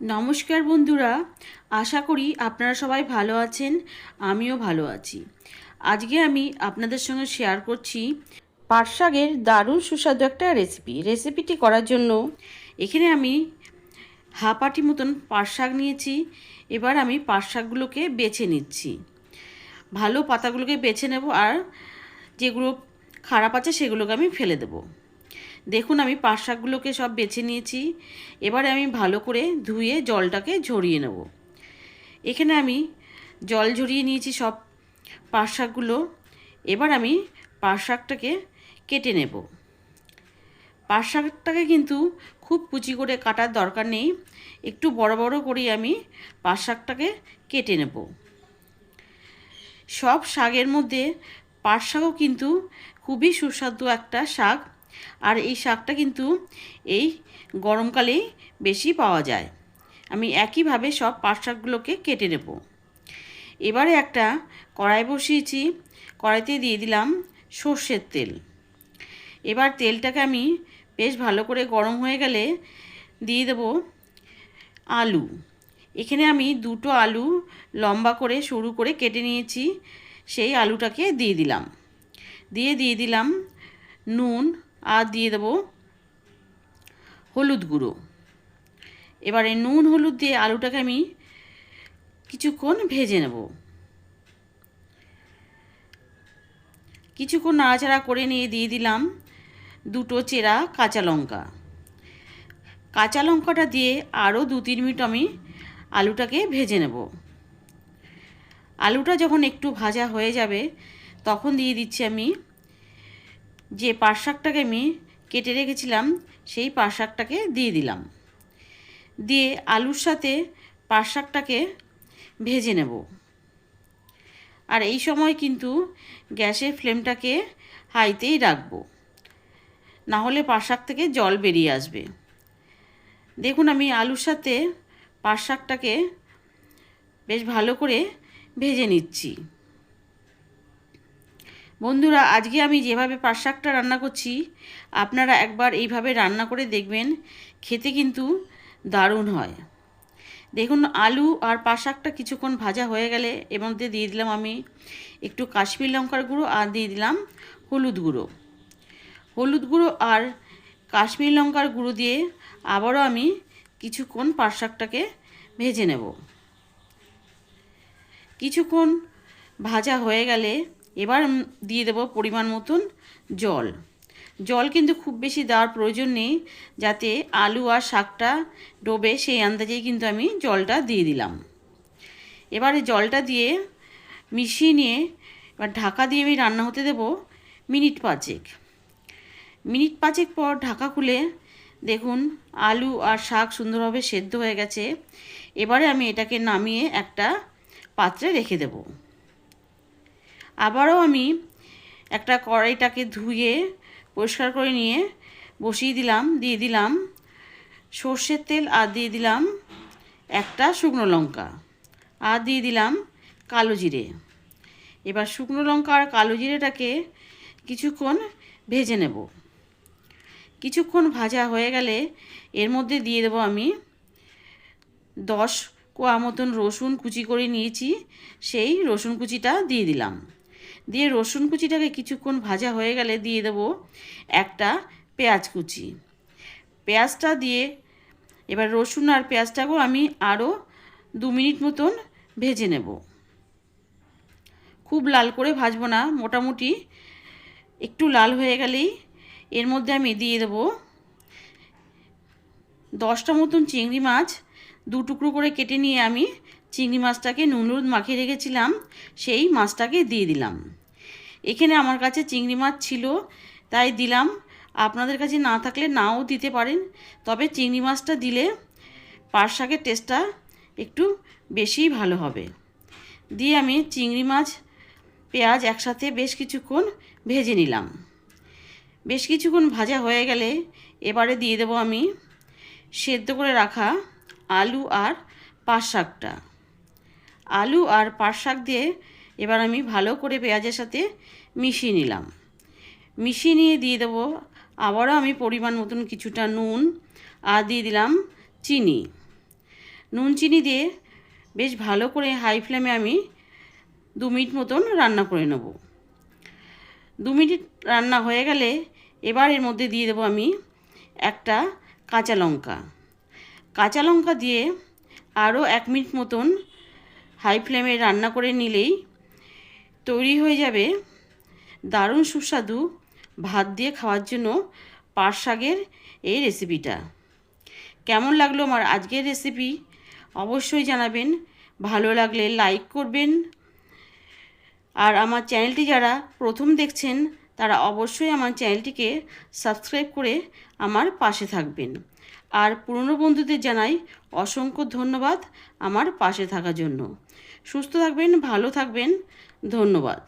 নমস্কার বন্ধুরা, আশা করি আপনারা সবাই ভালো আছেন। আমিও ভালো আছি। আজকে আমি আপনাদের সঙ্গে শেয়ার করছি পাট শাকের দারুণ সুস্বাদু একটা রেসিপিটি করার জন্য এখানে আমি হাফ আটি মতন পাট শাক নিয়েছি। এবার আমি পাট শাকগুলোকে বেছে নিচ্ছি। ভালো পাতাগুলোকে বেছে নেব, আর যেগুলো খারাপ আছে সেগুলোকে আমি ফেলে দেবো। দেখুন, আমি পাট শাকগুলোকে সব বেছে নিয়েছি। এবারে আমি ভালো করে ধুয়ে জলটাকে ঝরিয়ে নেব। এখানে আমি জল ঝরিয়ে নিয়েছি সব পাট শাকগুলো। এবার আমি পাট শাকটাকে কেটে নেব। পাট শাকটাকে কিন্তু খুব কুচি করে কাটার দরকার নেই, একটু বড় বড় করেই আমি পাট শাকটাকে কেটে নেব। সব শাকের মধ্যে পাট শাকও কিন্তু খুবই সুস্বাদু একটা শাক, আর এই শাকটা কিন্তু এই গরমকালেই বেশি পাওয়া যায়। আমি একইভাবে সব পাট শাকগুলোকে কেটে নেব। এবারে একটা কড়াই বসিয়েছি, কড়াইতে দিয়ে দিলাম সর্ষের তেল। এবার তেলটাকে আমি বেশ ভালো করে গরম হয়ে গেলে দিয়ে দেব আলু। এখানে আমি দুটো আলু লম্বা করে সরু করে কেটে নিয়েছি, সেই আলুটাকে দিয়ে দিলাম। দিয়ে দিলাম নুন, আর দিয়ে দেব হলুদ গুঁড়ো। এবারে নুন হলুদ দিয়ে আলুটাকে আমি কিছুক্ষণ ভেজে নেব। কিছুক্ষণ নাড়াচাড়া করে নিয়ে দিয়ে দিলাম দুটো চেরা কাঁচা লঙ্কা। কাঁচা লঙ্কাটা দিয়ে আরও 2-3 মিনিট আমি আলুটাকে ভেজে নেব। আলুটা যখন একটু ভাজা হয়ে যাবে তখন দিয়ে দিচ্ছি আমি যে পাট শাকটাকে আমি কেটে রেখেছিলাম, সেই পাট শাকটাকে দিয়ে দিলাম। দিয়ে আলুর সাথে পাট শাকটাকে ভেজে নেব। আর এই সময় কিন্তু গ্যাসের ফ্লেমটাকে হাইতেই রাখবো, না হলে পাট শাক থেকে জল বেরিয়ে আসবে। দেখুন, আমি আলুর সাথে পাট শাকটাকে বেশ ভালো করে ভেজে নিচ্ছি। বন্ধুরা, আজকে আমি যেভাবে পাট শাকটা রান্না করছি আপনারা একবার এইভাবে রান্না করে দেখবেন, খেতে কিন্তু দারুণ হয়। দেখুন, আলু আর পাট শাকটা কিছুক্ষণ ভাজা হয়ে গেলে এর মধ্যে দিয়ে দিলাম আমি একটু কাশ্মীর লঙ্কার গুঁড়ো, আর দিয়ে দিলাম হলুদ গুঁড়ো। হলুদ গুঁড়ো আর কাশ্মীর লঙ্কার গুঁড়ো দিয়ে আবারও আমি কিছুক্ষণ পাট শাকটাকে ভেজে নেব। কিছুক্ষণ ভাজা হয়ে গেলে এবার দিয়ে দেব পরিমাণ মতন জল। জল কিন্তু খুব বেশি দেওয়ার প্রয়োজন নেই, যাতে আলু আর শাকটা ডোবে সেই আন্দাজেই কিন্তু আমি জলটা দিয়ে দিলাম। এবারে জলটা দিয়ে মিশিয়ে নিয়ে এবার ঢাকা দিয়ে আমি রান্না হতে দেব মিনিট 5। মিনিট 5 পর ঢাকা খুলে দেখুন আলু আর শাক সুন্দরভাবে সেদ্ধ হয়ে গেছে। এবারে আমি এটাকে নামিয়ে একটা পাত্রে রেখে দেব। আবারও আমি একটা কড়াইটাকে ধুয়ে পরিষ্কার করে নিয়ে বসিয়ে দিলাম। দিয়ে দিলাম সর্ষের তেল, আর দিয়ে দিলাম একটা শুকনো লঙ্কা, আর দিয়ে দিলাম কালো জিরে। এবার শুকনো লঙ্কা আর কালো জিরেটাকে কিছুক্ষণ ভেজে নেব। কিছুক্ষণ ভাজা হয়ে গেলে এর মধ্যে দিয়ে দেবো আমি 10 কোয়া মতন রসুন কুচি করে নিয়েছি, সেই রসুন কুচিটা দিয়ে দিলাম। দিয়ে রসুন কুচিটাকে কিছুক্ষণ ভাজা হয়ে গেলে দিয়ে দেবো একটা পেঁয়াজ কুচি। পেঁয়াজটা দিয়ে এবার রসুন আর পেঁয়াজটাকেও আমি আরও 2 মিনিট মতন ভেজে নেব। খুব লাল করে ভাজবো না, মোটামুটি একটু লাল হয়ে গেলেই এর মধ্যে আমি দিয়ে দেবো 10টা মতন চিংড়ি মাছ 2 টুকরো করে কেটে নিয়ে আমি চিংড়ি মাছটাকে নুন হলুদ মাখিয়ে রেখেছিলাম, সেই মাছটাকে দিয়ে দিলাম। এখানে আমার কাছে চিংড়ি মাছ ছিল তাই দিলাম, আপনাদের কাছে না থাকলে নাও দিতে পারেন, তবে চিংড়ি মাছটা দিলে পাট শাকের টেস্টটা একটু বেশিই ভালো হবে। দিয়ে আমি চিংড়ি মাছ পেঁয়াজ একসাথে বেশ কিছুক্ষণ ভেজে নিলাম। বেশ কিছুক্ষণ ভাজা হয়ে গেলে এবারে দিয়ে দেবো আমি সেদ্ধ করে রাখা আলু আর পাট শাকটা। আলু আর পাট শাক দিয়ে এবার আমি ভালো করে পেঁয়াজের সাথে মিশিয়ে নিলাম। মিশিয়ে নিয়ে দিয়ে দেবো আবারও আমি পরিমাণ মতন কিছুটা নুন, আর দিয়ে দিলাম চিনি। নুন চিনি দিয়ে বেশ ভালো করে হাই ফ্লেমে আমি 2 মিনিট মতন রান্না করে নেব। 2 মিনিট রান্না হয়ে গেলে এবার এর মধ্যে দিয়ে দেবো আমি একটা কাঁচা লঙ্কা। কাঁচা লঙ্কা দিয়ে আরও 1 মিনিট মতন হাই ফ্লেমে রান্না করে নিলেই তৈরি হয়ে যাবে দারুণ সুস্বাদু ভাত দিয়ে খাওয়ার জন্য পাট শাকের এই রেসিপিটা। কেমন লাগলো আমার আজকের রেসিপি অবশ্যই জানাবেন। ভালো লাগলে লাইক করবেন। আর আমার চ্যানেলটি যারা প্রথম দেখছেন তারা অবশ্যই আমার চ্যানেলটিকে সাবস্ক্রাইব করে আমার পাশে থাকবেন। আর পুরনো বন্ধুদের জানাই অসংখ্য ধন্যবাদ আমার পাশে থাকার জন্য। সুস্থ থাকবেন, ভালো থাকবেন। ধন্যবাদ।